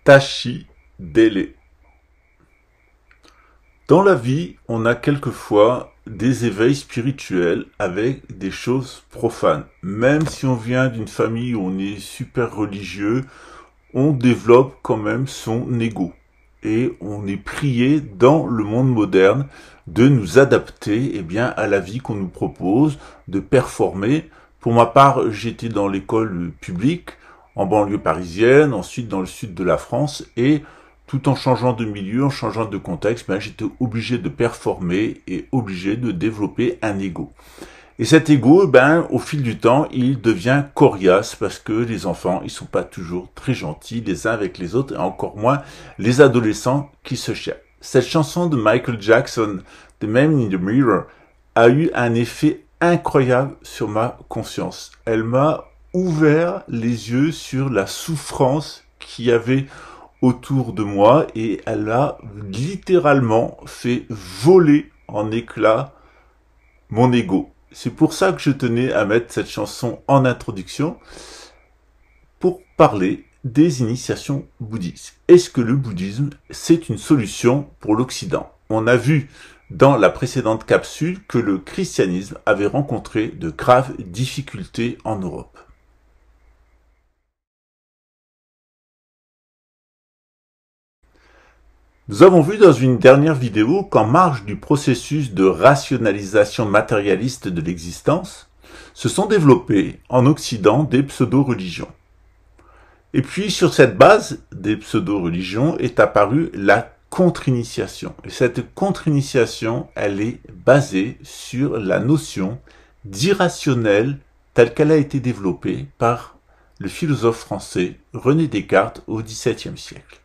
Tashi Dele. Dans la vie, on a quelquefois des éveils spirituels avec des choses profanes. Même si on vient d'une famille où on est super religieux, on développe quand même son ego. Et on est prié dans le monde moderne de nous adapter à la vie qu'on nous propose, de performer. Pour ma part, j'étais dans l'école publique, en banlieue parisienne, ensuite dans le sud de la France, et tout en changeant de milieu, en changeant de contexte, j'étais obligé de performer et obligé de développer un ego. Et cet ego, au fil du temps, il devient coriace parce que les enfants, ils sont pas toujours très gentils les uns avec les autres, et encore moins les adolescents qui se cherchent. Cette chanson de Michael Jackson, The Man in the Mirror, a eu un effet incroyable sur ma conscience. Elle m'a ouvert les yeux sur la souffrance qu'il y avait autour de moi et elle a littéralement fait voler en éclats mon ego. C'est pour ça que je tenais à mettre cette chanson en introduction pour parler des initiations bouddhistes. Est-ce que le bouddhisme, c'est une solution pour l'Occident? On a vu dans la précédente capsule que le christianisme avait rencontré de graves difficultés en Europe. Nous avons vu dans une dernière vidéo qu'en marge du processus de rationalisation matérialiste de l'existence, se sont développées en Occident des pseudo-religions. Et puis sur cette base des pseudo-religions est apparue la contre-initiation. Et cette contre-initiation, elle est basée sur la notion d'irrationnel telle qu'elle a été développée par le philosophe français René Descartes au XVIIe siècle.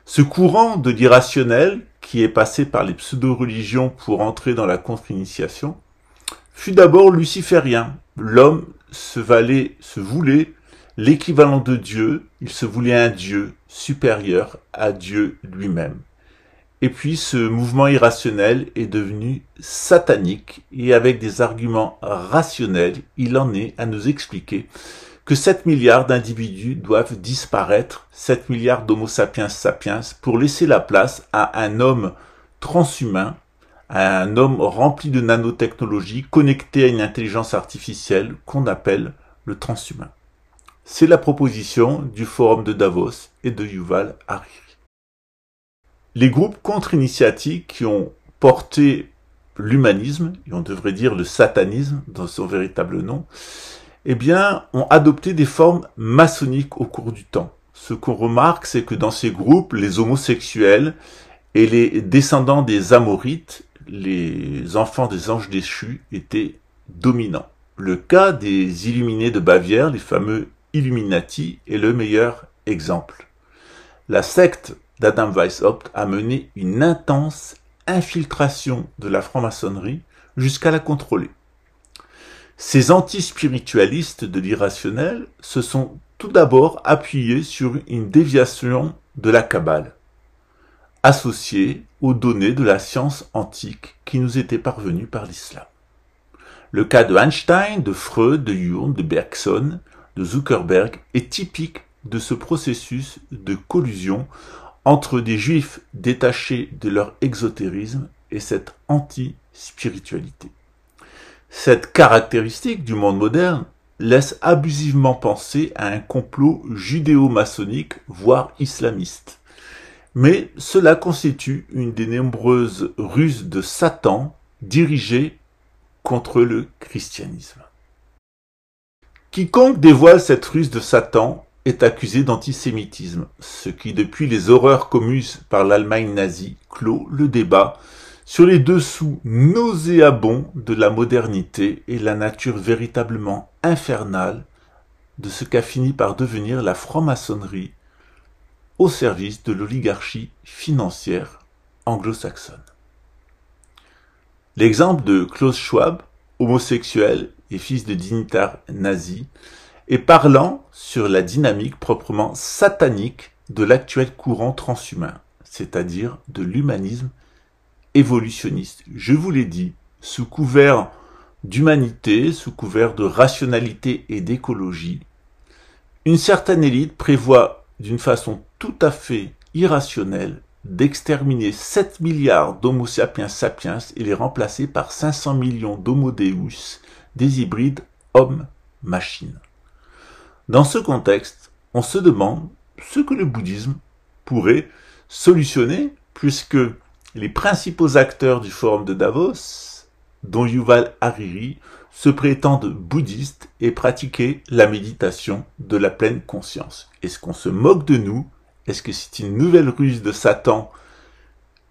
Ce courant de l'irrationnel, qui est passé par les pseudo-religions pour entrer dans la contre-initiation, fut d'abord luciférien. L'homme se voulait l'équivalent de Dieu, il se voulait un Dieu supérieur à Dieu lui-même. Et puis ce mouvement irrationnel est devenu satanique et avec des arguments rationnels, il en est à nous expliquer que 7 milliards d'individus doivent disparaître, 7 milliards d'homo sapiens sapiens, pour laisser la place à un homme transhumain, à un homme rempli de nanotechnologie, connecté à une intelligence artificielle qu'on appelle le transhumain. C'est la proposition du Forum de Davos et de Yuval Harari. Les groupes contre-initiatiques qui ont porté l'humanisme, et on devrait dire le satanisme dans son véritable nom, ont adopté des formes maçonniques au cours du temps. Ce qu'on remarque, c'est que dans ces groupes, les homosexuels et les descendants des Amorites, les enfants des anges déchus, étaient dominants. Le cas des Illuminés de Bavière, les fameux Illuminati, est le meilleur exemple. La secte d'Adam Weishaupt a mené une intense infiltration de la franc-maçonnerie jusqu'à la contrôler. Ces anti-spiritualistes de l'irrationnel se sont tout d'abord appuyés sur une déviation de la Kabbale, associée aux données de la science antique qui nous étaient parvenues par l'islam. Le cas de Einstein, de Freud, de Jung, de Bergson, de Zuckerberg est typique de ce processus de collusion entre des juifs détachés de leur exotérisme et cette anti-spiritualité. Cette caractéristique du monde moderne laisse abusivement penser à un complot judéo-maçonnique, voire islamiste. Mais cela constitue une des nombreuses ruses de Satan dirigées contre le christianisme. Quiconque dévoile cette ruse de Satan est accusé d'antisémitisme, ce qui, depuis les horreurs commises par l'Allemagne nazie, clôt le débat sur les dessous nauséabonds de la modernité et la nature véritablement infernale de ce qu'a fini par devenir la franc-maçonnerie au service de l'oligarchie financière anglo-saxonne. L'exemple de Klaus Schwab, homosexuel et fils de dignitaire nazi, est parlant sur la dynamique proprement satanique de l'actuel courant transhumain, c'est-à-dire de l'humanisme évolutionniste. Je vous l'ai dit, sous couvert d'humanité, sous couvert de rationalité et d'écologie, une certaine élite prévoit d'une façon tout à fait irrationnelle, d'exterminer 7 milliards d'Homo sapiens sapiens et les remplacer par 500 millions d'Homo deus, des hybrides homme-machine. Dans ce contexte, on se demande ce que le bouddhisme pourrait solutionner, puisque les principaux acteurs du forum de Davos, dont Yuval Hariri, se prétendent bouddhistes et pratiquaient la méditation de la pleine conscience. Est-ce qu'on se moque de nous? Est-ce que c'est une nouvelle ruse de Satan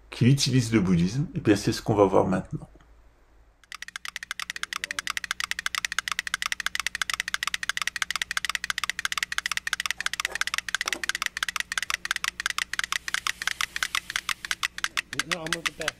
qui utilise le bouddhisme? Eh bien, c'est ce qu'on va voir maintenant. No, I'll move it back.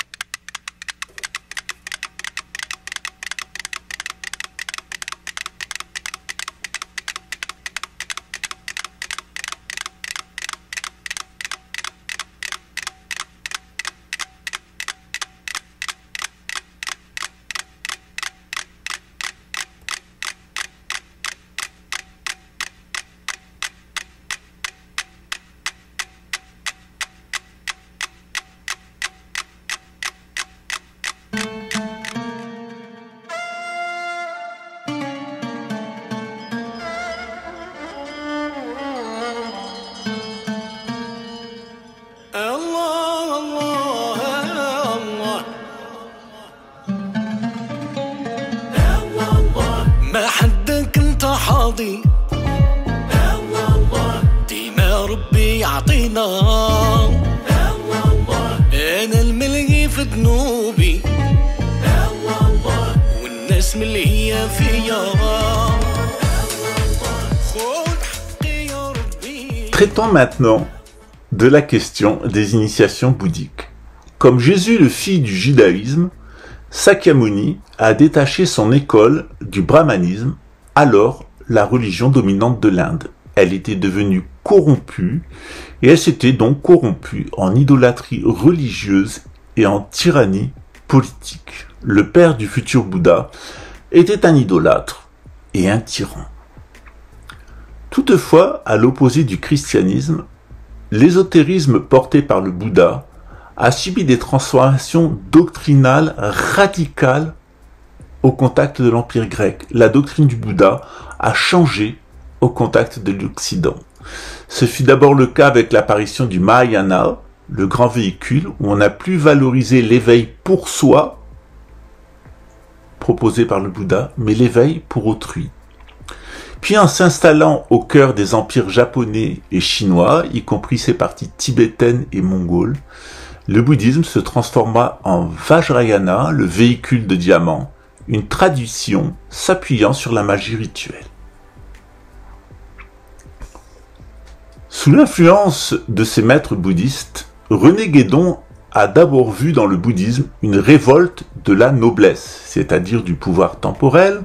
ما حدك انت حاضي ديما ربي يعطينا انا الملهي في ذنوبي والناس ملهي فيا خذ حقي يا ربي. Traitons maintenant de la question des initiations bouddhiques. Comme Jésus le fils du judaïsme, Sakyamuni a détaché son école du brahmanisme, alors la religion dominante de l'Inde. Elle était devenue corrompue et elle s'était donc corrompue en idolâtrie religieuse et en tyrannie politique. Le père du futur Bouddha était un idolâtre et un tyran. Toutefois, à l'opposé du christianisme, l'ésotérisme porté par le Bouddha a subi des transformations doctrinales radicales au contact de l'Empire grec. La doctrine du Bouddha a changé au contact de l'Occident. Ce fut d'abord le cas avec l'apparition du Mahayana, le grand véhicule où on a plus valorisé l'éveil pour soi, proposé par le Bouddha, mais l'éveil pour autrui. Puis en s'installant au cœur des empires japonais et chinois, y compris ses parties tibétaines et mongoles, le bouddhisme se transforma en Vajrayana, le véhicule de diamant, une tradition s'appuyant sur la magie rituelle. Sous l'influence de ces maîtres bouddhistes, René Guédon a d'abord vu dans le bouddhisme une révolte de la noblesse, c'est-à-dire du pouvoir temporel,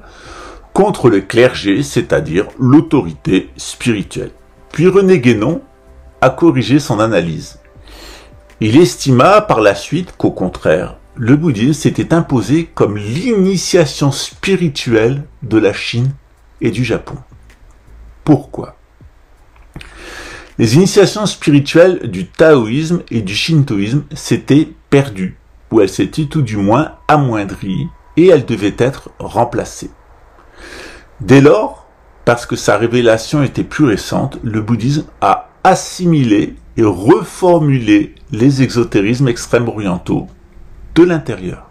contre le clergé, c'est-à-dire l'autorité spirituelle. Puis René Guédon a corrigé son analyse. Il estima par la suite qu'au contraire, le bouddhisme s'était imposé comme l'initiation spirituelle de la Chine et du Japon. Pourquoi? Les initiations spirituelles du taoïsme et du shintoïsme s'étaient perdues, ou elles s'étaient tout du moins amoindries, et elles devaient être remplacées. Dès lors, parce que sa révélation était plus récente, le bouddhisme a assimilé et reformulé les exotérismes extrêmes orientaux de l'intérieur.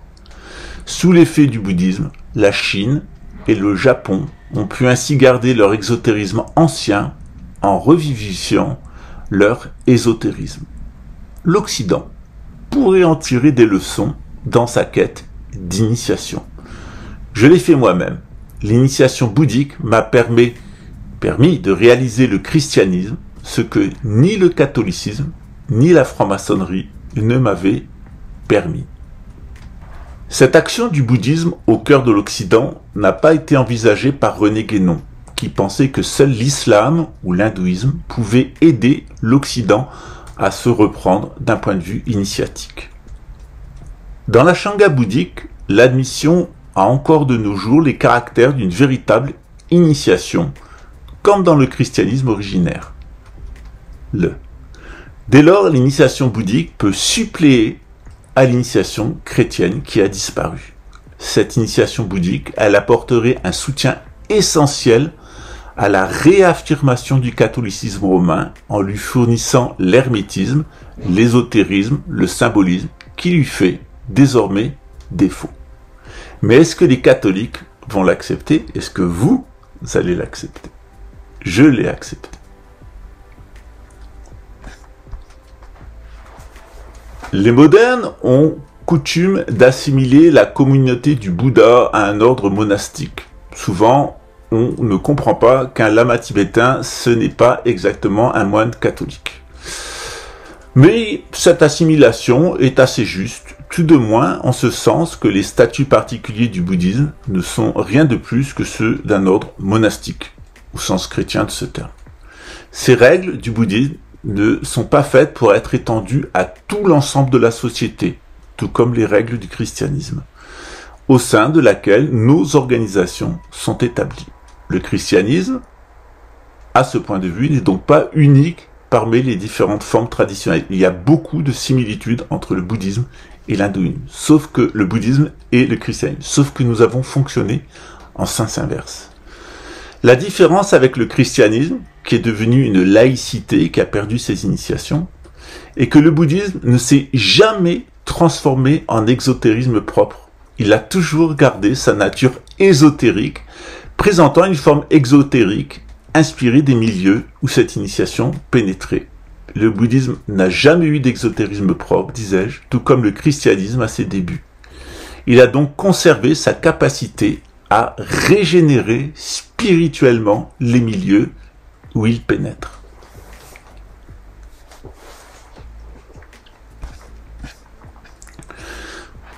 Sous l'effet du bouddhisme, la Chine et le Japon ont pu ainsi garder leur exotérisme ancien en revivifiant leur ésotérisme. L'Occident pourrait en tirer des leçons dans sa quête d'initiation. Je l'ai fait moi-même. L'initiation bouddhique m'a permis de réaliser le christianisme, ce que ni le catholicisme ni la franc-maçonnerie ne m'avaient permis. Cette action du bouddhisme au cœur de l'Occident n'a pas été envisagée par René Guédon, qui pensait que seul l'islam ou l'hindouisme pouvait aider l'Occident à se reprendre d'un point de vue initiatique. Dans la Shanga bouddhique, l'admission a encore de nos jours les caractères d'une véritable initiation, comme dans le christianisme originaire. Dès lors, l'initiation bouddhique peut suppléer à l'initiation chrétienne qui a disparu. Cette initiation bouddhique, elle apporterait un soutien essentiel à la réaffirmation du catholicisme romain en lui fournissant l'hermétisme, l'ésotérisme, le symbolisme qui lui fait désormais défaut. Mais est-ce que les catholiques vont l'accepter? Est-ce que vous allez l'accepter? Je l'ai accepté. Les modernes ont coutume d'assimiler la communauté du Bouddha à un ordre monastique. Souvent, on ne comprend pas qu'un lama tibétain, ce n'est pas exactement un moine catholique. Mais cette assimilation est assez juste, tout de moins en ce sens que les statuts particuliers du bouddhisme ne sont rien de plus que ceux d'un ordre monastique, au sens chrétien de ce terme. Ces règles du bouddhisme ne sont pas faites pour être étendues à tout l'ensemble de la société, tout comme les règles du christianisme, au sein de laquelle nos organisations sont établies. Le christianisme, à ce point de vue, n'est donc pas unique parmi les différentes formes traditionnelles. Il y a beaucoup de similitudes entre le bouddhisme et l'hindouisme, sauf que le bouddhisme et le christianisme, sauf que nous avons fonctionné en sens inverse. La différence avec le christianisme, qui est devenu une laïcité, qui a perdu ses initiations, est que le bouddhisme ne s'est jamais transformé en exotérisme propre. Il a toujours gardé sa nature ésotérique, présentant une forme exotérique inspirée des milieux où cette initiation pénétrait. Le bouddhisme n'a jamais eu d'exotérisme propre, disais-je, tout comme le christianisme à ses débuts. Il a donc conservé sa capacité à régénérer spirituellement les milieux où il pénètre.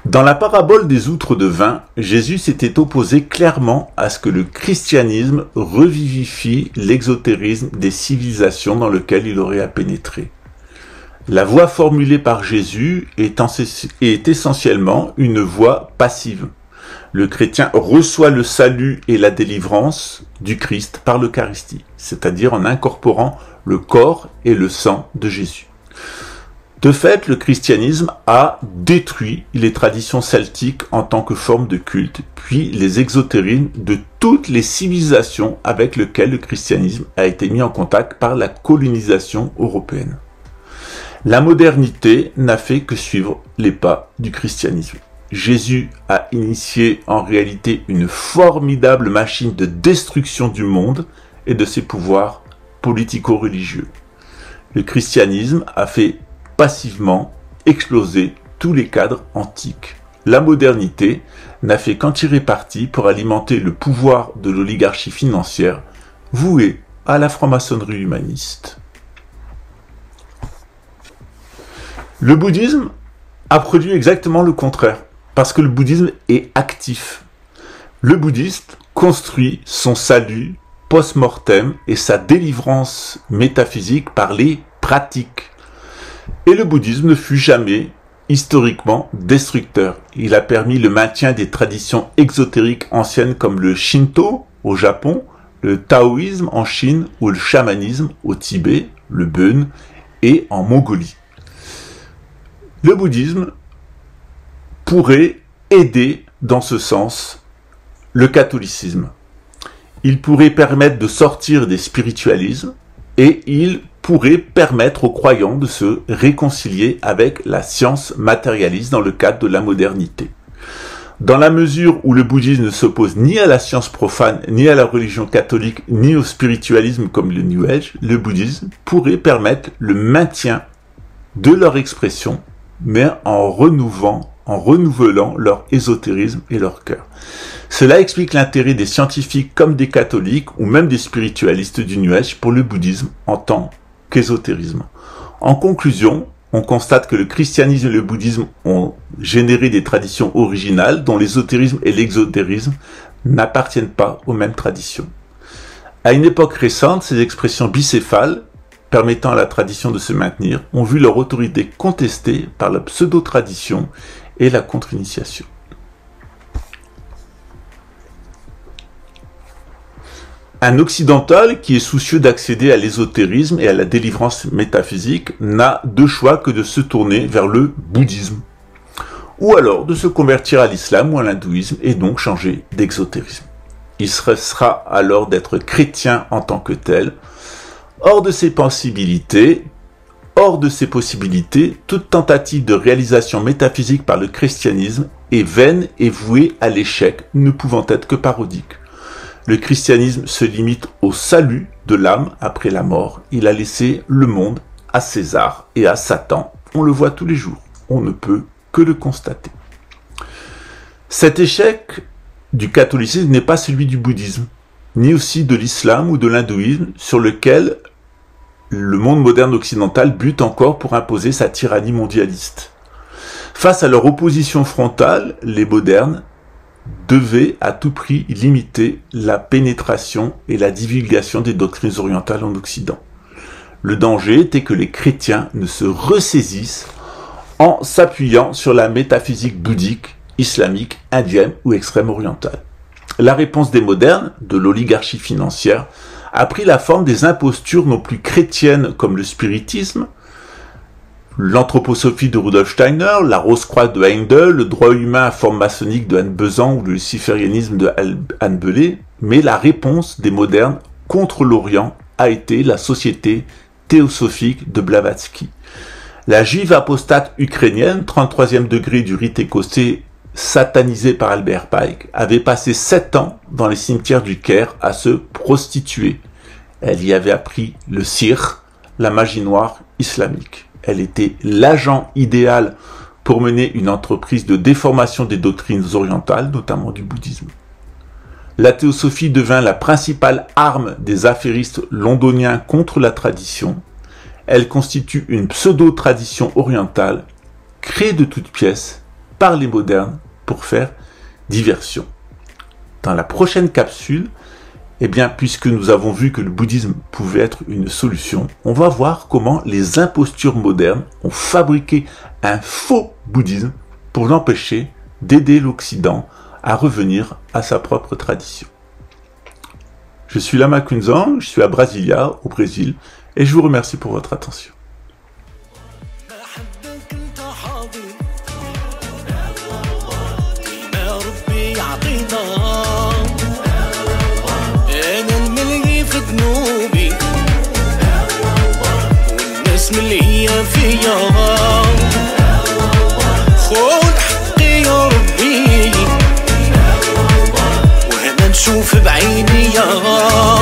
Dans la parabole des outres de vin, Jésus s'était opposé clairement à ce que le christianisme revivifie l'exotérisme des civilisations dans lesquelles il aurait à pénétrer. La voie formulée par Jésus est essentiellement une voie passive. Le chrétien reçoit le salut et la délivrance du Christ par l'Eucharistie, c'est-à-dire en incorporant le corps et le sang de Jésus. De fait, le christianisme a détruit les traditions celtiques en tant que forme de culte, puis les exotérismes de toutes les civilisations avec lesquelles le christianisme a été mis en contact par la colonisation européenne. La modernité n'a fait que suivre les pas du christianisme. Jésus a initié en réalité une formidable machine de destruction du monde et de ses pouvoirs politico-religieux. Le christianisme a fait passivement exploser tous les cadres antiques. La modernité n'a fait qu'en tirer parti pour alimenter le pouvoir de l'oligarchie financière vouée à la franc-maçonnerie humaniste. Le bouddhisme a produit exactement le contraire, parce que le bouddhisme est actif. Le bouddhiste construit son salut post-mortem et sa délivrance métaphysique par les pratiques. Et le bouddhisme ne fut jamais, historiquement, destructeur. Il a permis le maintien des traditions exotériques anciennes comme le Shinto au Japon, le taoïsme en Chine ou le chamanisme au Tibet, le Bön et en Mongolie. Le bouddhisme pourrait aider dans ce sens le catholicisme. Il pourrait permettre de sortir des spiritualismes et il pourrait permettre aux croyants de se réconcilier avec la science matérialiste dans le cadre de la modernité. Dans la mesure où le bouddhisme ne s'oppose ni à la science profane, ni à la religion catholique, ni au spiritualisme comme le New Age, le bouddhisme pourrait permettre le maintien de leur expression, mais en renouvelant leur ésotérisme et leur cœur. Cela explique l'intérêt des scientifiques comme des catholiques ou même des spiritualistes du New Age pour le bouddhisme en tant qu'ésotérisme. En conclusion, on constate que le christianisme et le bouddhisme ont généré des traditions originales dont l'ésotérisme et l'exotérisme n'appartiennent pas aux mêmes traditions. À une époque récente, ces expressions bicéphales, permettant à la tradition de se maintenir, ont vu leur autorité contestée par la pseudo-tradition et la contre-initiation. Un occidental qui est soucieux d'accéder à l'ésotérisme et à la délivrance métaphysique n'a de choix que de se tourner vers le bouddhisme, ou alors de se convertir à l'islam ou à l'hindouisme et donc changer d'exotérisme. Il sera alors d'être chrétien en tant que tel. Hors de ces possibilités, toute tentative de réalisation métaphysique par le christianisme est vaine et vouée à l'échec, ne pouvant être que parodique. Le christianisme se limite au salut de l'âme après la mort. Il a laissé le monde à César et à Satan. On le voit tous les jours. On ne peut que le constater. Cet échec du catholicisme n'est pas celui du bouddhisme, ni aussi de l'islam ou de l'hindouisme, sur lequel le monde moderne occidental bute encore pour imposer sa tyrannie mondialiste. Face à leur opposition frontale, les modernes devaient à tout prix limiter la pénétration et la divulgation des doctrines orientales en Occident. Le danger était que les chrétiens ne se ressaisissent en s'appuyant sur la métaphysique bouddhique, islamique, indienne ou extrême orientale. La réponse des modernes, de l'oligarchie financière, a pris la forme des impostures non plus chrétiennes comme le spiritisme, l'anthroposophie de Rudolf Steiner, la Rose-Croix de Heindel, le droit humain à forme maçonnique de Anne Besant ou le luciférianisme de Anne Belay, mais la réponse des modernes contre l'Orient a été la société théosophique de Blavatsky. La juive apostate ukrainienne, 33e degré du rite écossais satanisée par Albert Pike, avait passé 7 ans dans les cimetières du Caire à se prostituer. Elle y avait appris le sihr, la magie noire islamique. Elle était l'agent idéal pour mener une entreprise de déformation des doctrines orientales, notamment du bouddhisme. La théosophie devint la principale arme des affairistes londoniens contre la tradition. Elle constitue une pseudo-tradition orientale, créée de toutes pièces par les modernes pour faire diversion. Dans la prochaine capsule, puisque nous avons vu que le bouddhisme pouvait être une solution, on va voir comment les impostures modernes ont fabriqué un faux bouddhisme pour l'empêcher d'aider l'Occident à revenir à sa propre tradition. Je suis Lama Kunzan, je suis à Brasilia, au Brésil, et je vous remercie pour votre attention. اللي هي فيا خذ حقي يا ربي وهنا نشوف بعيني يا